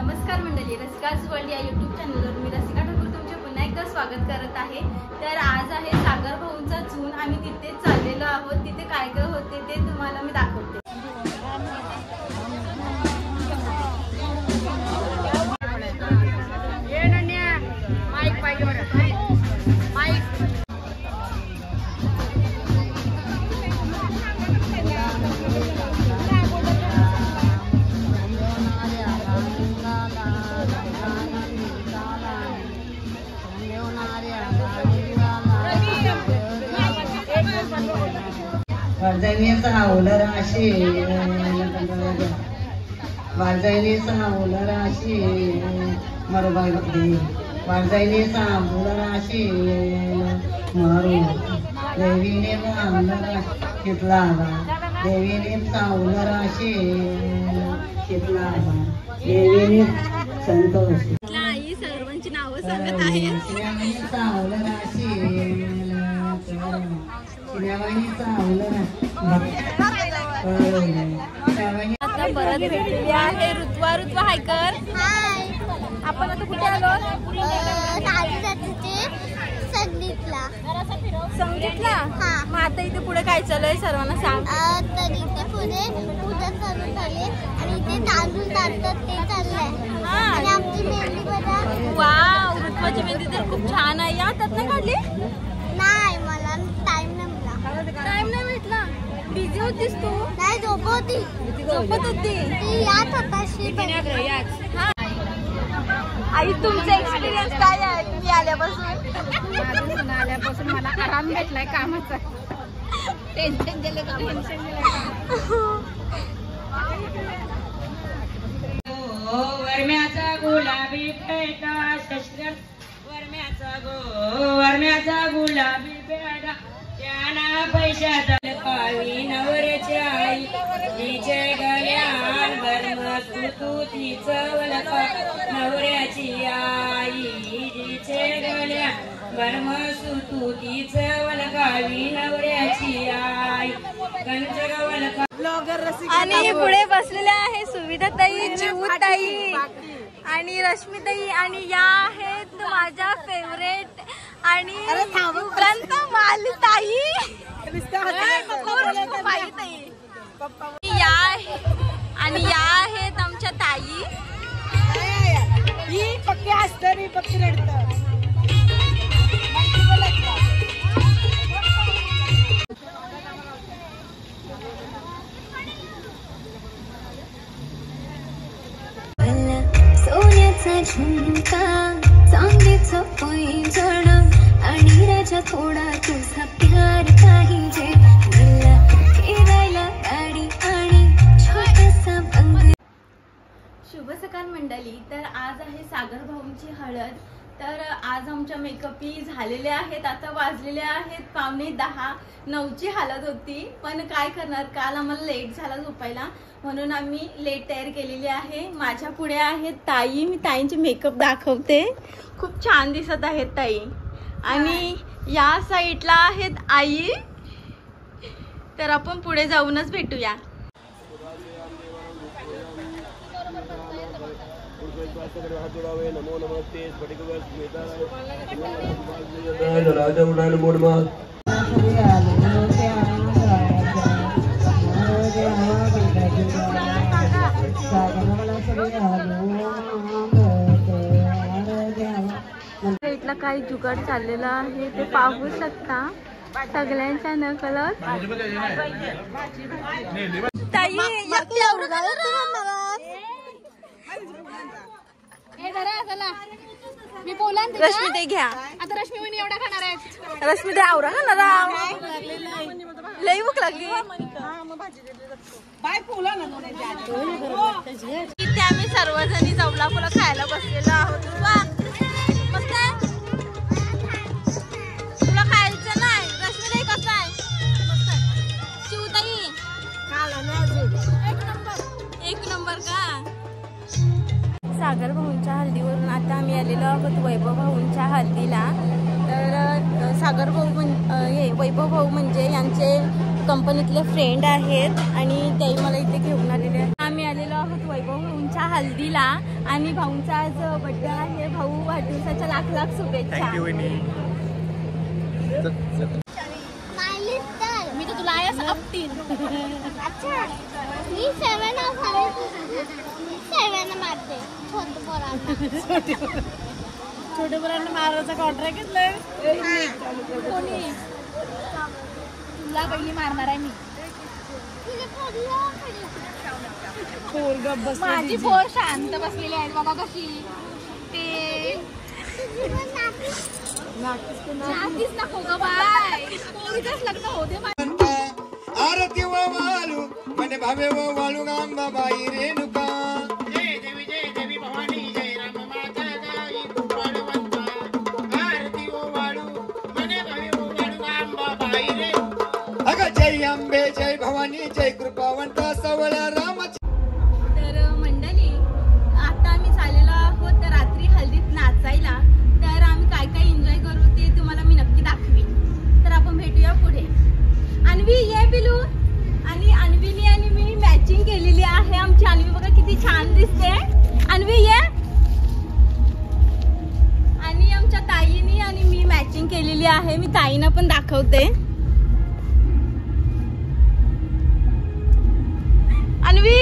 नमस्कार मंडळी, रसिकाज वर्ल्ड या यूट्यूब चॅनलवर मी रसिका ठाकूर तुमचे पुन्हा एकदा स्वागत करत आहे। तर आज आहे सागर भाऊंचा जून। आम्ही तिथे चाललेलो आहोत। तिथे काय काय होते ते तुम्हाला मी दाखवते। वारजाईनेचा ओलर अशी वारजाईनेचा ओलर अशी मरबाई बघली वारजाईनेचा ओलर अशी मारू देवीने ओलर घेतला देवीने ओलर अशी घेतला देवीने संतोष आई सर्वांची नाव सांगत आहे। ओलर अशी आता परत भेटलेली आहे ऋत्वा हायकर। आपण आता कुठे आलो? संगीतला। मग आता इथे पुढे काय चालू आहे सर्वांना सांग। तर इथे पुढे पूजा चालू झाली आणि इथे तांदूळ टाकतात ते चाललंय आणि आमची मेहंदी बघा। वाव, ऋत्वाची मेहंदी तर खूप छान आहे। या त्यातनं काढली? नाही, मला टाइम नाही भेटला। बिझी होतीस तू? नाही, झोपत होती ती यात होताशी। आई तुमचा एक्सपिरियन्स काय आहे तुम्ही आल्यापासून मला आराम भेटलाय कामाचा। टेन्शन दिलं वरम्याचा गुलाबी पेटा शस्त्र वरम्याचा गुलाबी पेटा त्याना पैशाचा पावी नवऱ्याची आई तिचे गल्यान बरमसू तू तिचं वलपा नवऱ्याची आई तिचे गल्यान बरमसू तू तिचं वलकावी नवऱ्याची आई कंचगवलका। आणि पुढे बसलेल्या आहे सुविधाताई, जीवताई आणि रश्मीताई आणि या आहेत माझ्या फेवरेट आणि उपरांत मालिताई आणि या आहेत आमच्या ताई। ही पक्की हसतं मी पक्की रडतं। सोन्याचा झुमका चांदीचं पैंजण आणि राजा थोडा तुझा प्यार पाहिजे मला फिरायला गाडी आणि छोटासा बंगला। शुभ सकाळ मंडळी, तर आज आहे सागर भाऊंची हळद। तर आज आमच्या मेकअपी झालेले आहेत। आता वाजलेले आहेत 9:45, 9ची हालत होती पण काय करणार, काल आम्हाला लेट झाला झोपायला म्हणून आम्ही लेट तयार केलेली आहे। माझ्या पुढे आहेत ताई, मी ताईंचे मेकअप दाखवते, खूप छान दिसत आहेत ताई। आणि या साईडला आहेत आई। तर आपण पुढे जाऊनच भेटूया। नमो नमस्ते इथला काही जुगाड चाललेला आहे ते पाहू शकता सगळ्यांच्या नकलत। ताई मी बोला रश्मी ते घ्या। आता रश्मी वहिनी एवढा खाणार आहेत। रश्मी ते आवरा खाणार लई भूक लागली। इथे आम्ही सर्वजणी जवला फुलं खायला बसलेलो आहोत। मस्त आहे, तुला खायचं नाही? रश्मी कसं आहे? शिवताई एक नंबर का? सागर भाऊंच्या हल्दीवरून आता आम्ही आलेलो आहोत वैभव भाऊंच्या हल्दीला। तर सागर भाऊ वैभव भाऊ म्हणजे यांचे कंपनीतले फ्रेंड आहेत आणि ते मला इथे घेऊन आलेले आहेत। आम्ही आलेलो आहोत वैभव भाऊंच्या हल्दीला आणि भाऊंचा आज बर्थडे आहे. भाऊ वाढदिवसाच्या लाख लाख शुभेच्छा. थँक्यू वहिनी. मी तर तुला आहे असं अपटीन. अच्छा मी 7 मारते छोटे मुलांना मारायचा कॉन्ट्रॅक्ट घेतलाय कोणी तुला पहिली मारणार आहे मी. माझी फोर शांत बसलेली आहे बघा कशी. ते नातीच नको ग बाय. तिथंच लग्न होते. आरती व वाळू म्हणे भावे व वाळू गांबा बाई रेणुका. जय देवी भवानी जय राम माता गाई गोपाळवंता. आरती व वाळू म्हणे भावे व वाळू गांबा बाई रे. अगं जय अंबे जय भवानी जय कृपावंता सवळ्या राम. तर मंडळी आता आम्ही चाललेलो आहोत तर रात्री हल्दीत नाचायला. तर आम्ही काय काय एन्जॉय करू ते तुम्हाला मी नक्की दाखवीन. तर आपण भेटूया पुढे. अन्वी ये पिलू. आणि अन्वीने आणि मी मॅचिंग केलेली आहे. आमची अन्वी बघा किती छान दिसते. अन्वी ये. आणि आमच्या ताईनी आणि मी मॅचिंग केलेली आहे. मी ताईना पण दाखवते. अन्वी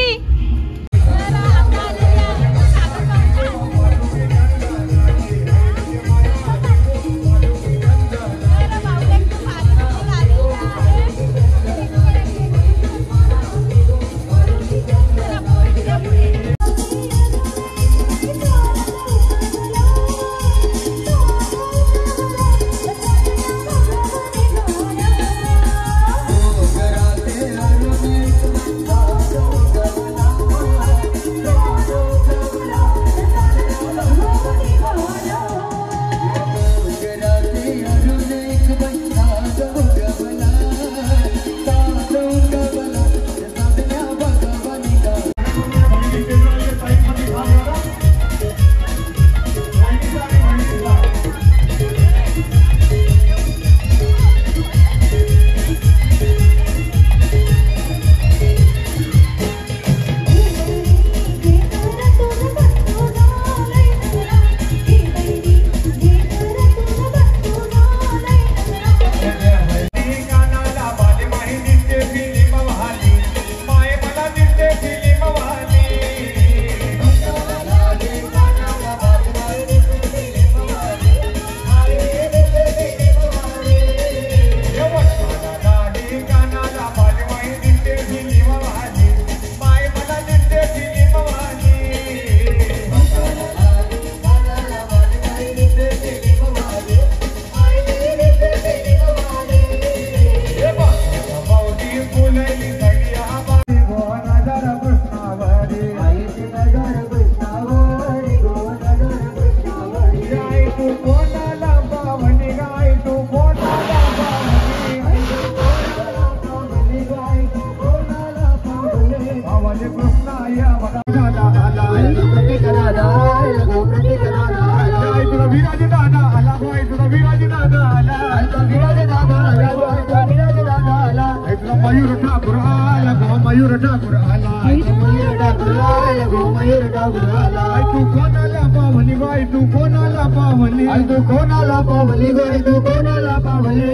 मयूर ठाकुर आला गो मयूर ठाकुर आला. मयूर ठाकुर आला गो मयूर ठाकुर आला. तू कोणाला पावली बाई तू कोणाला पावली. तू कोणाला पावली बाई तू कोणाला पावली.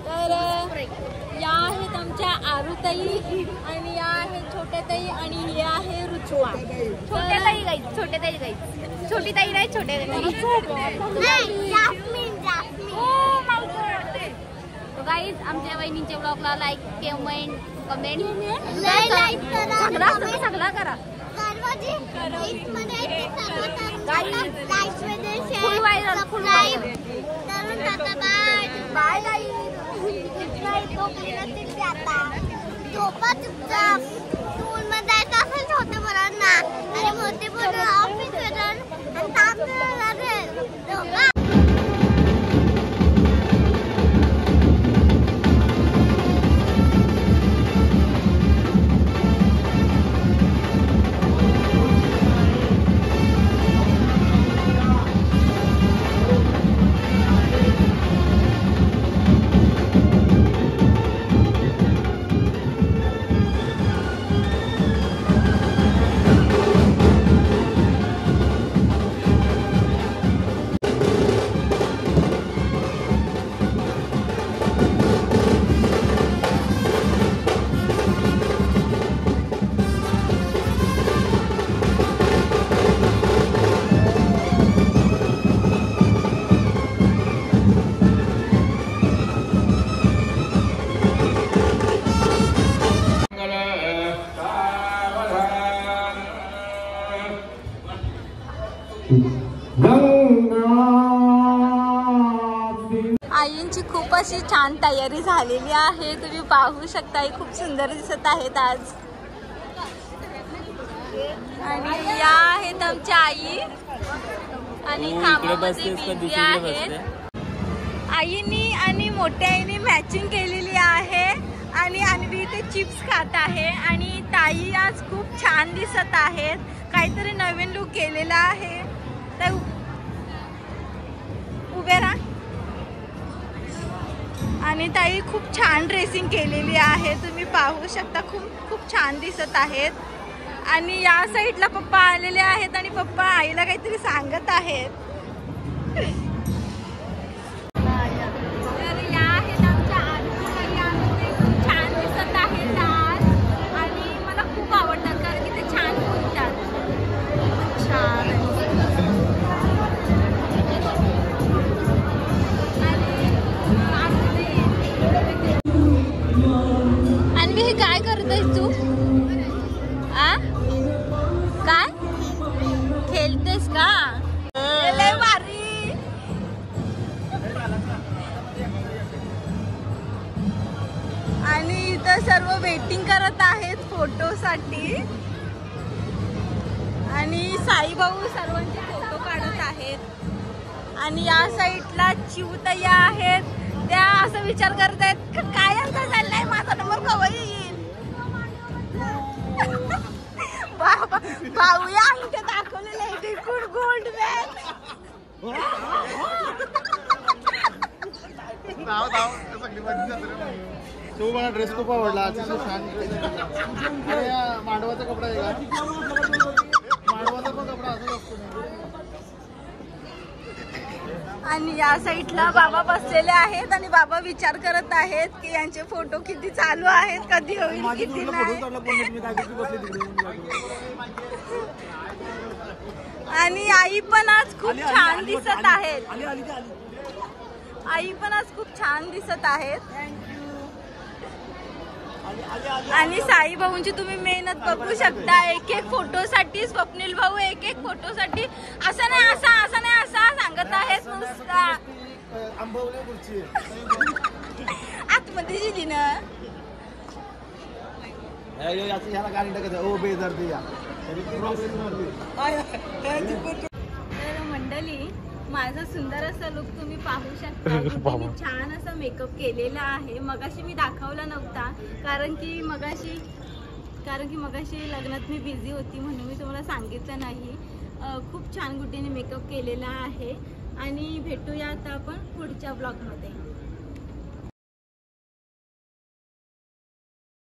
तर या आहेत आमच्या आरुताई आणि या आहेत छोट्या ताई आणि हे आहे रुचवा. छोट्या ताई गाईच छोटे ताई गाईच. छोटी ताई नाही छोटे ताई. गाईज आमच्या वहिनीच्या ब्लॉगला लाईक कमेंट सगळा करा. Full viral full viral. Bye स्कूलमध्ये जायचं असेल छोटे मुलांना आणि मोठे मुलं ऑफिस लागेल. आईंची खूप अशी छान तयारी झालेली आहे, तुम्ही पाहू शकता. आई खूप सुंदर दिसत आहेत आज. आणि या आहेत आमच्या आई आणि कामामध्ये बिझी आहेत. आईनी आणि मोठ्या आईने मॅचिंग केलेली आहे आणि अन्वी इथे चिप्स खात आहे. आणि ताई आज खूप छान दिसत आहेत, काहीतरी नवीन लुक केलेला आहे. तर उभे राहा. आणि ताई खूप छान ड्रेसिंग केलेली आहे, तुम्ही पाहू शकता. खूप छान दिसत आहेत. आणि या साईडला पप्पा आलेले आहेत आणि पप्पा आईला काहीतरी सांगत आहेत. तर या आहेत आमच्या आजी, खूप छान दिसत आहेत आज. आणि मला खूप आवडतात कारण की ते छान बोलतात. छान आणि हे काय करतेस तू? काय खेळतेस का? लय भारी. आणि इथं सर्व वेटिंग करत आहेत फोटोसाठी. आणि साईभाऊ सर्वांचे फोटो काढत आहेत. आणि या साईडला चिवतया आहेत, त्या असं विचार करत आहेत काय यांचा चाललाय, माझा नंबर कवा येईल. भाऊ या अंगठ्या दाखवलेलं आहे गोल्ड तो मला ड्रेस खूप आवडला, अतिशय छान. मांडवाचा कपडा आहे का? मांडवाचा पण कपडा असंच असतो. आणि या साईडला बाबा बसलेले आहेत आणि बाबा विचार करत आहेत की यांचे फोटो किती चालू आहेत, कधी होईल किती नाही. आणि आई पण आज खूप छान दिसत आहेत. आई पण आज खूप छान दिसत आहेत. आणि साई भाऊंची तुम्ही मेहनत बघू शकता. एक एक फोटोसाठी स्वप्नील भाऊ एक एक फोटोसाठी असं नाही असं नाही असा सांगत आहेत नुसता. आतमध्ये दिली ना तर मंडळी, माझा सुंदर असा लुक तुम्ही पाहू शकता. मी छान असा मेकअप केलेला आहे. मगाशी मी दाखवला नव्हता कारण की मगाशी लग्नात मी बिझी होती म्हणून मी तुम्हाला सांगितलं नाही. खूप छान गुटीने मेकअप केलेला आहे. आणि भेटूया आता आपण पुढच्या ब्लॉगमध्ये.